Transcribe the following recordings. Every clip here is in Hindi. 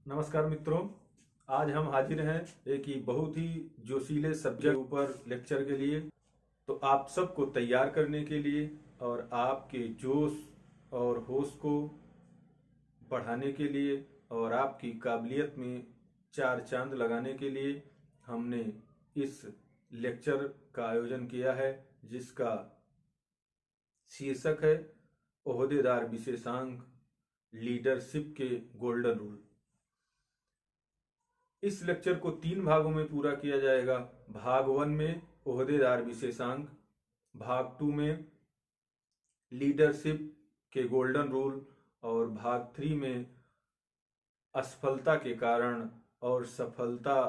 नमस्कार मित्रों। आज हम हाजिर हैं एक ही बहुत ही जोशीले सब्जेक्ट ऊपर लेक्चर के लिए। तो आप सबको तैयार करने के लिए और आपके जोश और होश को बढ़ाने के लिए और आपकी काबिलियत में चार चांद लगाने के लिए हमने इस लेक्चर का आयोजन किया है, जिसका शीर्षक है ओहदेदार विशेषांक, लीडरशिप के गोल्डन रूल। इस लेक्चर को 3 भागों में पूरा किया जाएगा। भाग 1 में ओहदेदार विशेषांक, भाग 2 में लीडरशिप के गोल्डन रूल और भाग 3 में असफलता के कारण और सफलता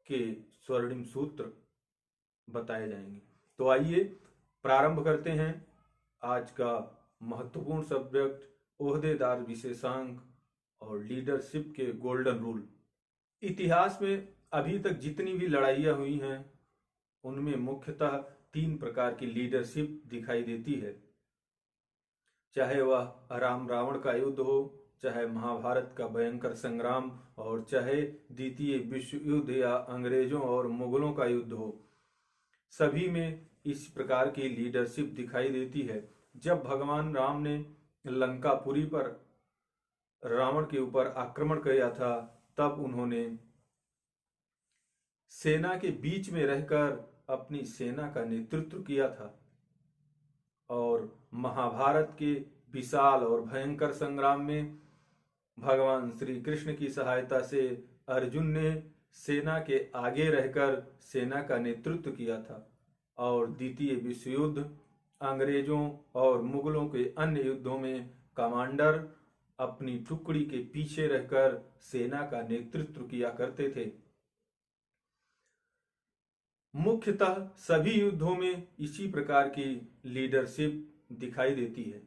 के स्वर्णिम सूत्र बताए जाएंगे। तो आइए प्रारंभ करते हैं आज का महत्वपूर्ण सब्जेक्ट ओहदेदार विशेषांक और लीडरशिप के गोल्डन रूल। इतिहास में अभी तक जितनी भी लड़ाइयाँ हुई हैं उनमें मुख्यतः 3 प्रकार की लीडरशिप दिखाई देती है, चाहे वह राम रावण का युद्ध हो, चाहे महाभारत का भयंकर संग्राम, और चाहे द्वितीय विश्व युद्ध या अंग्रेजों और मुगलों का युद्ध हो। सभी में इस प्रकार की लीडरशिप दिखाई देती है। जब भगवान राम ने लंकापुरी पर रावण के ऊपर आक्रमण किया था, तब उन्होंने सेना के बीच में रहकर अपनी सेना का नेतृत्व किया था और महाभारत के विशाल और भयंकर संग्राम में भगवान श्री कृष्ण की सहायता से अर्जुन ने सेना के आगे रहकर सेना का नेतृत्व किया था और द्वितीय विश्व युद्ध, अंग्रेजों और मुगलों के अन्य युद्धों में कमांडर अपनी टुकड़ी के पीछे रहकर सेना का नेतृत्व किया करते थे। मुख्यतः सभी युद्धों में इसी प्रकार की लीडरशिप दिखाई देती है,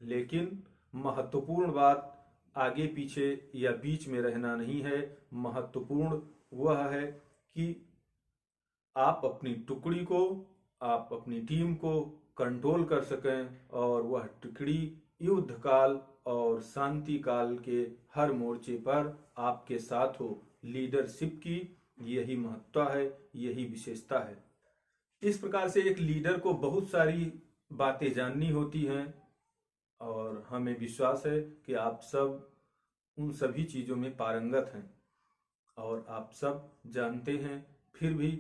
लेकिन महत्वपूर्ण बात आगे पीछे या बीच में रहना नहीं है। महत्वपूर्ण वह है कि आप अपनी टुकड़ी को, आप अपनी टीम को कंट्रोल कर सकें और वह टुकड़ी युद्ध काल और शांति काल के हर मोर्चे पर आपके साथ हो। लीडरशिप की यही महत्ता है, यही विशेषता है। इस प्रकार से एक लीडर को बहुत सारी बातें जाननी होती हैं और हमें विश्वास है कि आप सब उन सभी चीज़ों में पारंगत हैं और आप सब जानते हैं। फिर भी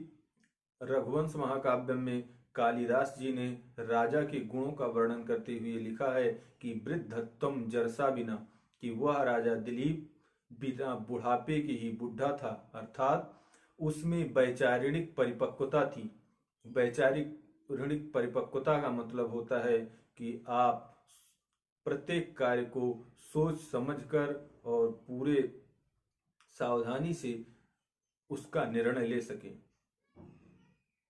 रघुवंश महाकाव्य में कालिदास जी ने राजा के गुणों का वर्णन करते हुए लिखा है कि वृद्धत्वम जरसा बिना, कि वह राजा दिलीप बिना बुढ़ापे के ही बुढ़ा था, अर्थात उसमें वैचारिक परिपक्वता थी। वैचारिक परिपक्वता का मतलब होता है कि आप प्रत्येक कार्य को सोच समझकर और पूरे सावधानी से उसका निर्णय ले सकें।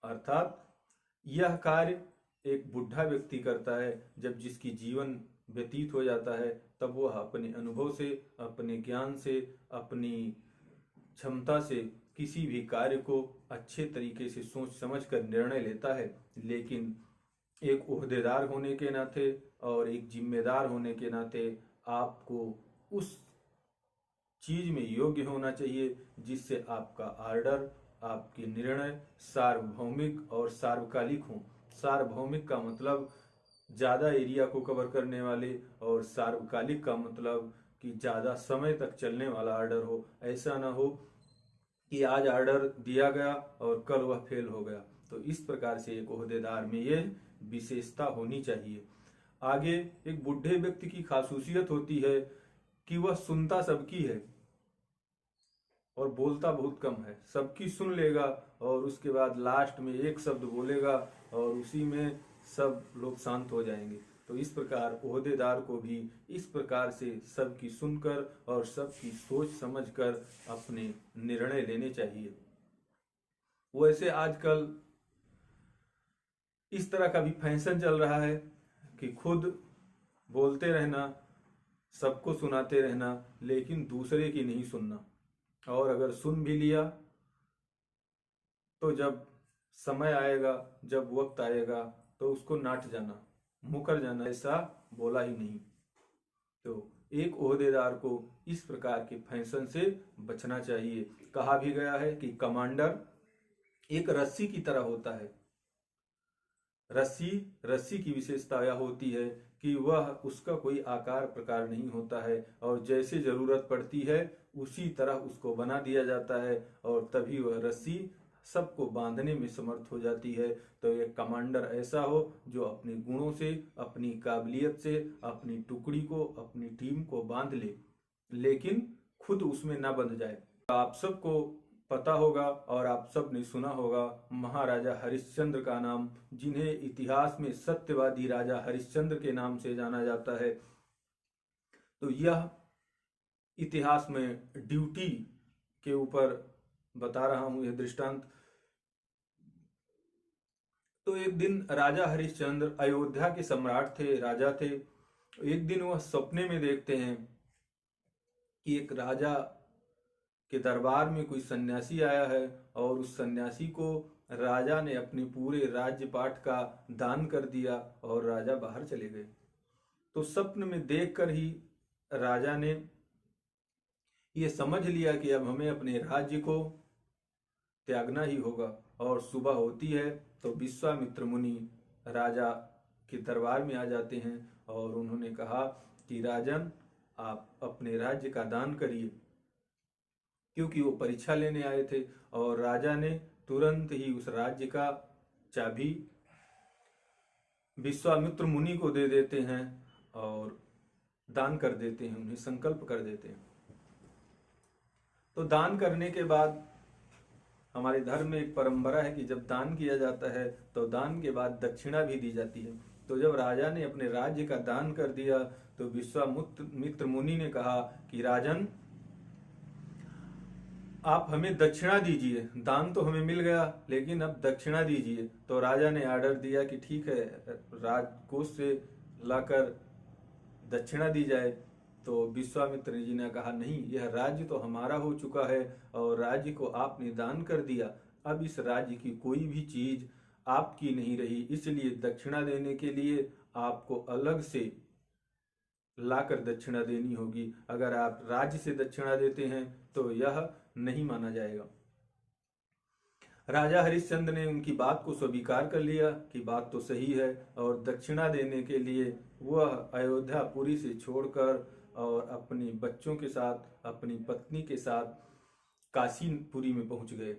अर्थात यह कार्य एक बुढ़ा व्यक्ति करता है। जब जिसकी जीवन व्यतीत हो जाता है, तब वह अपने अनुभव से, अपने ज्ञान से, अपनी क्षमता से किसी भी कार्य को अच्छे तरीके से सोच समझ कर निर्णय लेता है। लेकिन एक ओहदेदार होने के नाते और एक जिम्मेदार होने के नाते आपको उस चीज में योग्य होना चाहिए जिससे आपका आर्डर, आपके निर्णय सार्वभौमिक और सार्वकालिक हों। सार्वभौमिक का मतलब ज़्यादा एरिया को कवर करने वाले, और सार्वकालिक का मतलब कि ज़्यादा समय तक चलने वाला आर्डर हो। ऐसा ना हो कि आज आर्डर दिया गया और कल वह फेल हो गया। तो इस प्रकार से एक ओहदेदार में ये विशेषता होनी चाहिए। आगे एक बूढ़े व्यक्ति की खासूसियत होती है कि वह सुनता सबकी है और बोलता बहुत कम है। सबकी सुन लेगा और उसके बाद लास्ट में एक शब्द बोलेगा और उसी में सब लोग शांत हो जाएंगे। तो इस प्रकार ओहदेदार को भी इस प्रकार से सबकी सुनकर और सबकी सोच समझकर अपने निर्णय लेने चाहिए। वैसे आजकल इस तरह का भी फैशन चल रहा है कि खुद बोलते रहना, सबको सुनाते रहना, लेकिन दूसरे की नहीं सुनना, और अगर सुन भी लिया तो जब समय आएगा, जब वक्त आएगा तो उसको नाट जाना, मुकर जाना, ऐसा बोला ही नहीं। तो एक ओहदेदार को इस प्रकार के फैशन से बचना चाहिए। कहा भी गया है कि कमांडर एक रस्सी की तरह होता है। रस्सी की विशेषता यह होती है कि वह उसका कोई आकार प्रकार नहीं होता है और जैसे जरूरत पड़ती है उसी तरह उसको बना दिया जाता है और तभी वह रस्सी सबको बांधने में समर्थ हो जाती है। तो एक कमांडर ऐसा हो जो अपने गुणों से, अपनी काबिलियत से अपनी टुकड़ी को, अपनी टीम को बांध ले, लेकिन खुद उसमें ना बंध जाए। आप सबको पता होगा और आप सब ने सुना होगा महाराजा हरिश्चंद्र का नाम, जिन्हें इतिहास में सत्यवादी राजा हरिश्चंद्र के नाम से जाना जाता है। तो यह इतिहास में ड्यूटी के ऊपर बता रहा हूं यह दृष्टांत। तो एक दिन राजा हरिश्चंद्र अयोध्या के सम्राट थे, राजा थे। एक दिन वह सपने में देखते हैं कि एक राजा के दरबार में कोई सन्यासी आया है और उस सन्यासी को राजा ने अपने पूरे राज्य पाठ का दान कर दिया और राजा बाहर चले गए। तो स्वप्न में देखकर ही राजा ने ये समझ लिया कि अब हमें अपने राज्य को त्यागना ही होगा। और सुबह होती है तो विश्वामित्र मुनि राजा के दरबार में आ जाते हैं और उन्होंने कहा कि राजन, आप अपने राज्य का दान करिए, क्योंकि वो परीक्षा लेने आए थे। और राजा ने तुरंत ही उस राज्य का चाबी विश्वामित्र मुनि को दे देते हैं और दान कर देते हैं, उन्हें संकल्प कर देते हैं। तो दान करने के बाद हमारे धर्म में एक परंपरा है कि जब दान किया जाता है तो दान के बाद दक्षिणा भी दी जाती है। तो जब राजा ने अपने राज्य का दान कर दिया तो विश्वामित्र मुनि ने कहा कि राजन, आप हमें दक्षिणा दीजिए, दान तो हमें मिल गया लेकिन अब दक्षिणा दीजिए। तो राजा ने आर्डर दिया कि ठीक है, राजकोष से लाकर दक्षिणा दी जाए। तो विश्वामित्र जी ने कहा नहीं, यह राज्य तो हमारा हो चुका है और राज्य को आपने दान कर दिया, अब इस राज्य की कोई भी चीज आपकी नहीं रही, इसलिए दक्षिणा देने के लिए आपको अलग से लाकर दक्षिणा देनी होगी। अगर आप राज्य से दक्षिणा देते हैं तो यह नहीं माना जाएगा। राजा हरिश्चंद्र ने उनकी बात को स्वीकार कर लिया कि बात तो सही है और दक्षिणा देने के लिए वह अयोध्यापुरी से छोड़कर और अपने बच्चों के साथ, अपनी पत्नी के साथ काशीपुरी में पहुंच गए।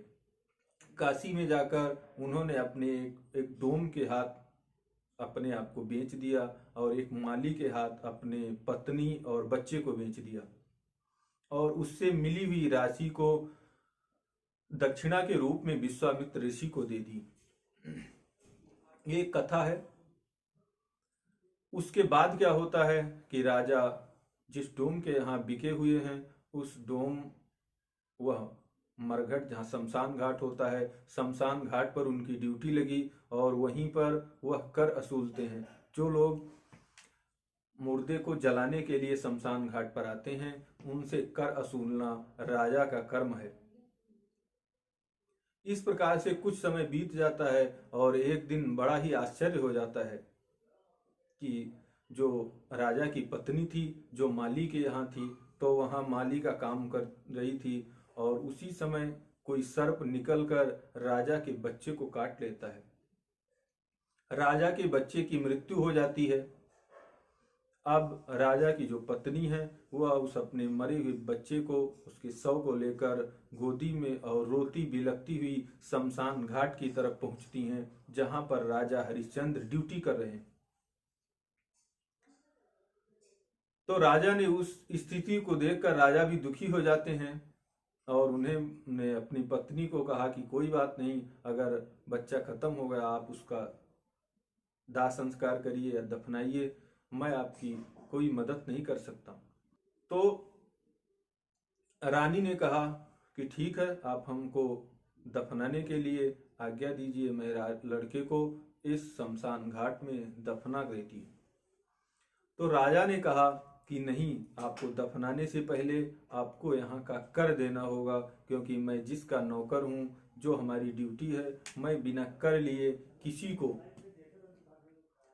काशी में जाकर उन्होंने अपने एक डोम के हाथ अपने आप को बेच दिया और एक माली के हाथ अपने पत्नी और बच्चे को बेच दिया और उससे मिली हुई राशि को दक्षिणा के रूप में विश्वामित्र ऋषि को दे दी। ये एक कथा है। उसके बाद क्या होता है कि राजा जिस डोम के यहाँ बिके हुए हैं उस डोम, वह मरघट जहाँ शमशान घाट होता है, शमशान घाट पर उनकी ड्यूटी लगी और वहीं पर वह कर असूलते हैं। जो लोग मुर्दे को जलाने के लिए शमशान घाट पर आते हैं उनसे कर असूलना राजा का कर्म है। इस प्रकार से कुछ समय बीत जाता है और एक दिन बड़ा ही आश्चर्य हो जाता है कि जो राजा की पत्नी थी, जो माली के यहाँ थी, तो वहाँ माली का काम कर रही थी और उसी समय कोई सर्प निकलकर राजा के बच्चे को काट लेता है। राजा के बच्चे की मृत्यु हो जाती है। अब राजा की जो पत्नी है वह उस अपने मरे हुए बच्चे को, उसके शव को लेकर गोदी में और रोती बिलखती हुई शमशान घाट की तरफ पहुंचती हैं, जहां पर राजा हरिश्चंद्र ड्यूटी कर रहे हैं। तो राजा ने उस स्थिति को देखकर राजा भी दुखी हो जाते हैं और उन्हें अपनी पत्नी को कहा कि कोई बात नहीं, अगर बच्चा खत्म हो गया आप उसका दाह संस्कार करिए या दफनाइए, मैं आपकी कोई मदद नहीं कर सकता। तो रानी ने कहा कि ठीक है, आप हमको दफनाने के लिए आज्ञा दीजिए, मैं लड़के को इस शमशान घाट में दफना देती हूँ। तो राजा ने कहा कि नहीं, आपको दफनाने से पहले आपको यहाँ का कर देना होगा, क्योंकि मैं जिसका नौकर हूँ, जो हमारी ड्यूटी है, मैं बिना कर लिए किसी को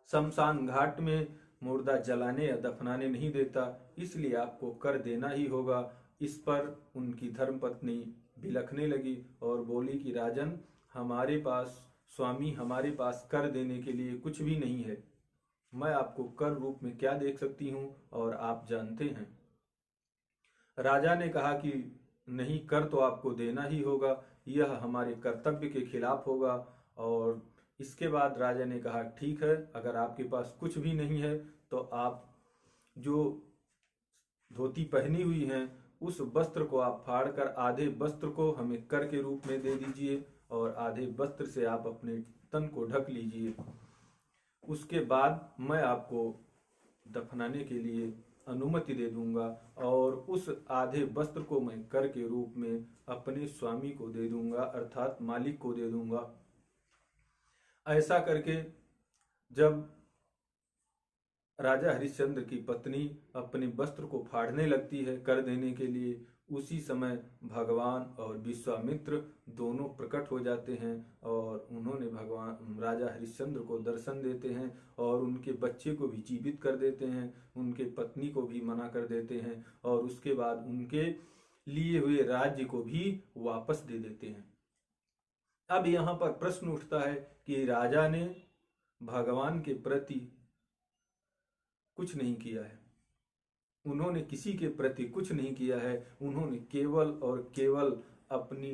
शमशान घाट में मुर्दा जलाने या दफनाने नहीं देता, इसलिए आपको कर देना ही होगा। इस पर उनकी धर्मपत्नी बिलखने लगी और बोली कि राजन, हमारे पास स्वामी, हमारे पास कर देने के लिए कुछ भी नहीं है। मैं आपको कर रूप में क्या देख सकती हूँ और आप जानते हैं। राजा ने कहा कि नहीं, कर तो आपको देना ही होगा, यह हमारे कर्तव्य के खिलाफ होगा। और इसके बाद राजा ने कहा ठीक है, अगर आपके पास कुछ भी नहीं है तो आप जो धोती पहनी हुई हैं उस वस्त्र को आप फाड़कर आधे वस्त्र को हमें कर के रूप में दे दीजिए और आधे वस्त्र से आप अपने तन को ढक लीजिए। उसके बाद मैं आपको दफनाने के लिए अनुमति दे दूंगा और उस आधे वस्त्र को मैं कर के रूप में अपने स्वामी को दे दूंगा, अर्थात मालिक को दे दूंगा। ऐसा करके जब राजा हरिश्चंद्र की पत्नी अपने वस्त्र को फाड़ने लगती है कर देने के लिए, उसी समय भगवान और विश्वामित्र दोनों प्रकट हो जाते हैं और उन्होंने भगवान राजा हरिश्चंद्र को दर्शन देते हैं और उनके बच्चे को भी जीवित कर देते हैं, उनके पत्नी को भी मना कर देते हैं और उसके बाद उनके लिए हुए राज्य को भी वापस दे देते हैं। अब यहाँ पर प्रश्न उठता है कि राजा ने भगवान के प्रति कुछ नहीं किया है, उन्होंने किसी के प्रति कुछ नहीं किया है, उन्होंने केवल और केवल अपनी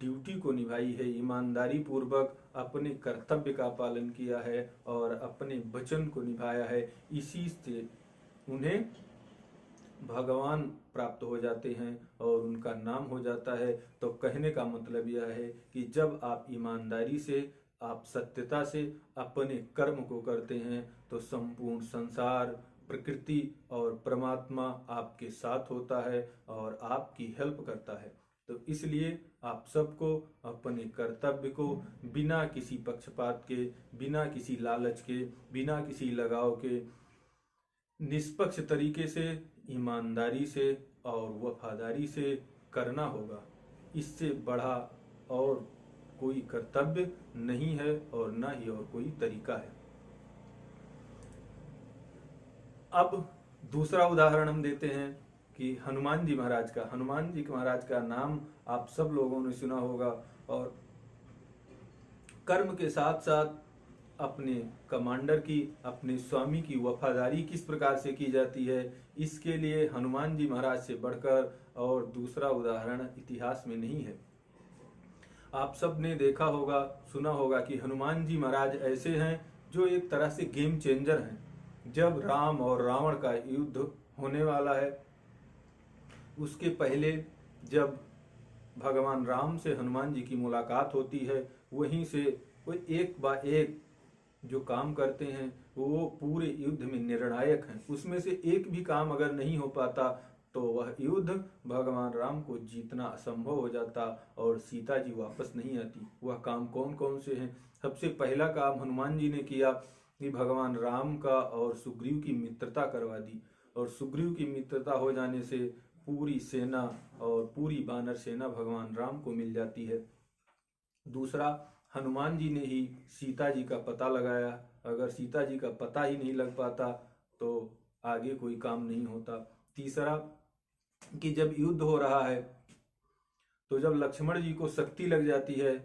ड्यूटी को निभाई है, ईमानदारी पूर्वक अपने कर्तव्य का पालन किया है और अपने वचन को निभाया है। इसी से उन्हें भगवान प्राप्त हो जाते हैं और उनका नाम हो जाता है। तो कहने का मतलब यह है कि जब आप ईमानदारी से, आप सत्यता से अपने कर्म को करते हैं तो संपूर्ण संसार, प्रकृति और परमात्मा आपके साथ होता है और आपकी हेल्प करता है। तो इसलिए आप सबको अपने कर्तव्य को बिना किसी पक्षपात के, बिना किसी लालच के, बिना किसी लगाव के, निष्पक्ष तरीके से, ईमानदारी से और वफादारी से करना होगा। इससे बड़ा और कोई कर्तव्य नहीं है और ना ही और कोई तरीका है। अब दूसरा उदाहरण हम देते हैं कि हनुमान जी महाराज का। हनुमान जी महाराज का नाम आप सब लोगों ने सुना होगा और कर्म के साथ साथ अपने कमांडर की, अपने स्वामी की वफादारी किस प्रकार से की जाती है, इसके लिए हनुमान जी महाराज से बढ़कर और दूसरा उदाहरण इतिहास में नहीं है। आप सब ने देखा होगा, सुना होगा कि हनुमान जी महाराज ऐसे हैं जो एक तरह से गेम चेंजर हैं। जब राम और रावण का युद्ध होने वाला है, उसके पहले जब भगवान राम से हनुमान जी की मुलाकात होती है, वहीं से वो एक बार एक जो काम करते हैं वो पूरे युद्ध में निर्णायक हैं। उसमें से एक भी काम अगर नहीं हो पाता तो वह युद्ध भगवान राम को जीतना असंभव हो जाता और सीता जी वापस नहीं आती। वह काम कौन कौन से हैं? सबसे पहला काम हनुमान जी ने किया कि भगवान राम का और सुग्रीव की मित्रता करवा दी और सुग्रीव की मित्रता हो जाने से पूरी सेना और पूरी वानर सेना भगवान राम को मिल जाती है। दूसरा, हनुमान जी ने ही सीता जी का पता लगाया। अगर सीता जी का पता ही नहीं लग पाता तो आगे कोई काम नहीं होता। तीसरा, कि जब युद्ध हो रहा है तो जब लक्ष्मण जी को शक्ति लग जाती है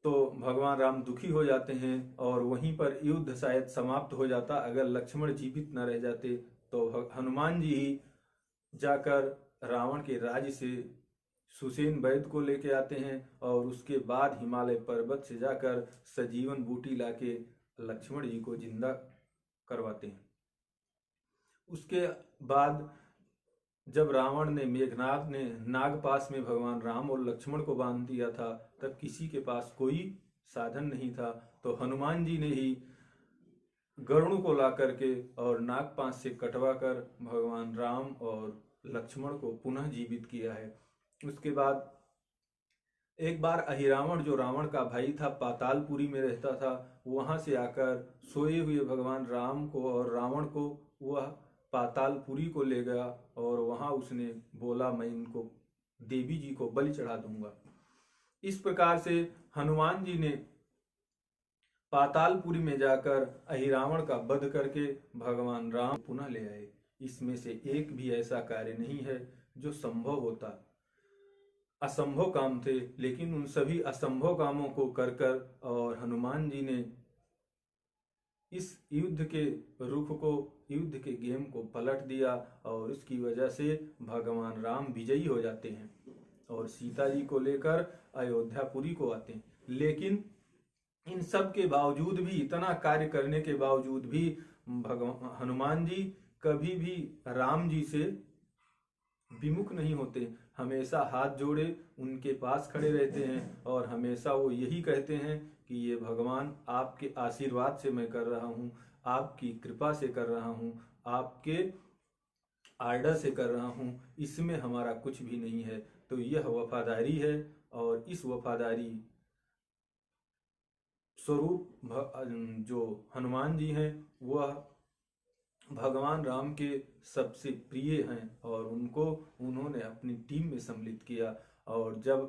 तो भगवान राम दुखी हो जाते हैं और वहीं पर युद्ध शायद समाप्त हो जाता अगर लक्ष्मण जीवित न रह जाते। तो हनुमान जी ही जाकर रावण के राज्य से सुसेन वैद्य को लेके आते हैं और उसके बाद हिमालय पर्वत से जाकर सजीवन बूटी लाके लक्ष्मण जी को जिंदा करवाते हैं। उसके बाद जब रावण ने, मेघनाद ने नागपास में भगवान राम और लक्ष्मण को बांध दिया था, तब किसी के पास कोई साधन नहीं था। तो हनुमान जी ने ही गरुड़ को ला करके और नागपास से कटवा कर भगवान राम और लक्ष्मण को पुनः जीवित किया है। उसके बाद एक बार अहिरावण, जो रावण का भाई था, पातालपुरी में रहता था, वहां से आकर सोए हुए भगवान राम को और रावण को वह पातालपुरी को ले गया और वहां उसने बोला मैं इनको देवी जी को बलि चढ़ा दूंगा। इस प्रकार से हनुमान जी ने पातालपुरी में जाकर अहिरावण का वध करके भगवान राम पुनः ले आए। इसमें से एक भी ऐसा कार्य नहीं है जो संभव होता। असंभव काम थे, लेकिन उन सभी असंभव कामों को कर कर और हनुमान जी ने इस युद्ध के रुख को, युद्ध के गेम को पलट दिया और इसकी वजह से भगवान राम विजयी हो जाते हैं और सीता जी को लेकर अयोध्यापुरी को आते हैं। लेकिन इन सब के बावजूद भी, इतना कार्य करने के बावजूद भी भगवान हनुमान जी कभी भी राम जी से विमुख नहीं होते। हमेशा हाथ जोड़े उनके पास खड़े रहते हैं और हमेशा वो यही कहते हैं कि ये भगवान आपके आशीर्वाद से मैं कर रहा हूँ, आपकी कृपा से कर रहा हूँ, आपके आर्डर से कर रहा हूँ, इसमें हमारा कुछ भी नहीं है। तो यह वफादारी है और इस वफादारी स्वरूप जो हनुमान जी हैं वह भगवान राम के सबसे प्रिय हैं और उनको उन्होंने अपनी टीम में सम्मिलित किया। और जब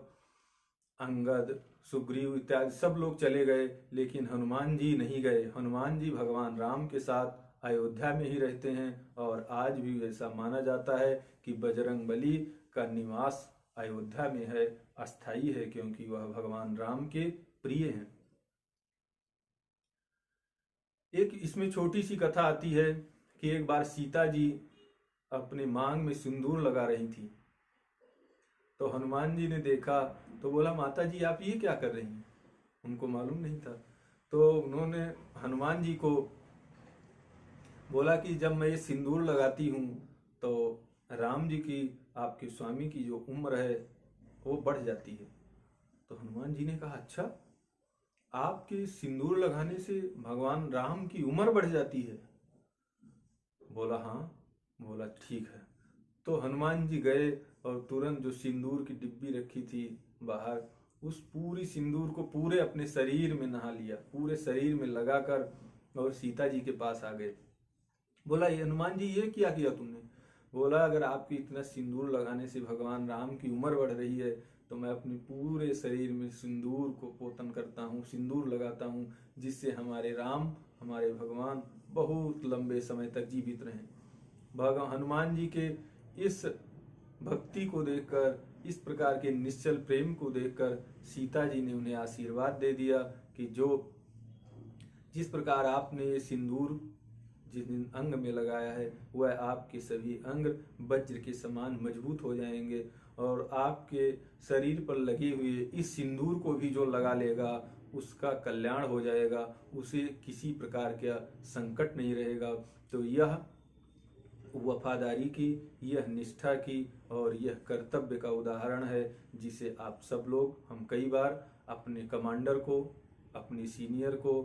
अंगद, सुग्रीव इत्यादि सब लोग चले गए, लेकिन हनुमान जी नहीं गए। हनुमान जी भगवान राम के साथ अयोध्या में ही रहते हैं और आज भी ऐसा माना जाता है कि बजरंगबली का निवास अयोध्या में है, अस्थाई है, क्योंकि वह भगवान राम के प्रिय हैं। एक इसमें छोटी सी कथा आती है कि एक बार सीता जी अपने मांग में सिंदूर लगा रही थी, तो हनुमान जी ने देखा तो बोला, माता जी आप ये क्या कर रही हैं? उनको मालूम नहीं था। तो उन्होंने हनुमान जी को बोला कि जब मैं ये सिंदूर लगाती हूँ तो राम जी की, आपके स्वामी की जो उम्र है वो बढ़ जाती है। तो हनुमान जी ने कहा, अच्छा, आपके सिंदूर लगाने से भगवान राम की उम्र बढ़ जाती है? बोला हाँ। बोला ठीक है। तो हनुमान जी गए और तुरंत जो सिंदूर की डिब्बी रखी थी बाहर, उस पूरी सिंदूर को पूरे अपने शरीर में नहा लिया, पूरे शरीर में लगाकर और सीता जी के पास आ गए। बोला, ये हनुमान जी ये क्या किया तुमने? बोला, अगर आपकी इतना सिंदूर लगाने से भगवान राम की उम्र बढ़ रही है तो मैं अपने पूरे शरीर में सिंदूर को पोतन करता हूँ, सिंदूर लगाता हूँ, जिससे हमारे राम, हमारे भगवान बहुत लंबे समय तक जीवित रहें। भगवान हनुमान जी के इस भक्ति को देखकर, इस प्रकार के निश्चल प्रेम को देखकर सीता जी ने उन्हें आशीर्वाद दे दिया कि जिस प्रकार आपने ये सिंदूर जिस दिन अंग में लगाया है वह आपके सभी अंग वज्र के समान मजबूत हो जाएंगे और आपके शरीर पर लगे हुए इस सिंदूर को भी जो लगा लेगा उसका कल्याण हो जाएगा, उसे किसी प्रकार का संकट नहीं रहेगा। तो यह वफादारी की, यह निष्ठा की और यह कर्तव्य का उदाहरण है, जिसे आप सब लोग, हम कई बार अपने कमांडर को, अपने सीनियर को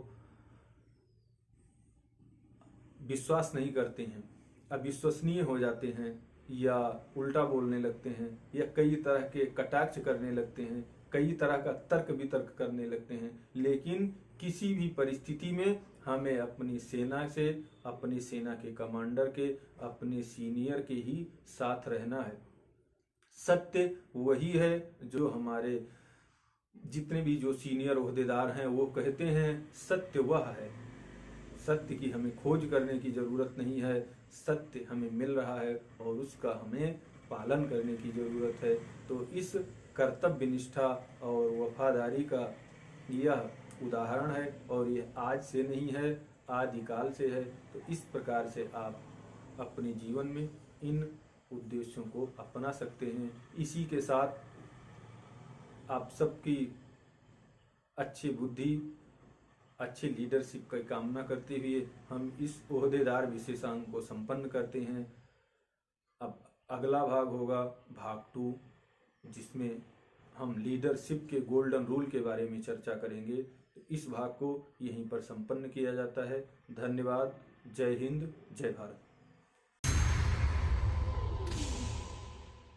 विश्वास नहीं करते हैं, अविश्वसनीय हो जाते हैं या उल्टा बोलने लगते हैं या कई तरह के कटाक्ष करने लगते हैं, कई तरह का तर्क वितर्क करने लगते हैं। लेकिन किसी भी परिस्थिति में हमें अपनी सेना से, अपनी सेना के कमांडर के, अपने सीनियर के ही साथ रहना है। सत्य वही है जो हमारे जितने भी जो सीनियर ओहदेदार हैं वो कहते हैं, सत्य वह है। सत्य की हमें खोज करने की जरूरत नहीं है, सत्य हमें मिल रहा है और उसका हमें पालन करने की जरूरत है। तो इस कर्तव्य निष्ठा और वफादारी का यह उदाहरण है और यह आज से नहीं है, आदिकाल से है। तो इस प्रकार से आप अपने जीवन में इन उद्देश्यों को अपना सकते हैं। इसी के साथ आप सबकी अच्छी बुद्धि, अच्छी लीडरशिप की कामना करते हुए हम इस ओहदेदार विशेषांक को संपन्न करते हैं। अब अगला भाग होगा भाग 2, जिसमें हम लीडरशिप के गोल्डन रूल के बारे में चर्चा करेंगे। तो इस भाग को यहीं पर संपन्न किया जाता है। धन्यवाद। जय हिंद, जय भारत।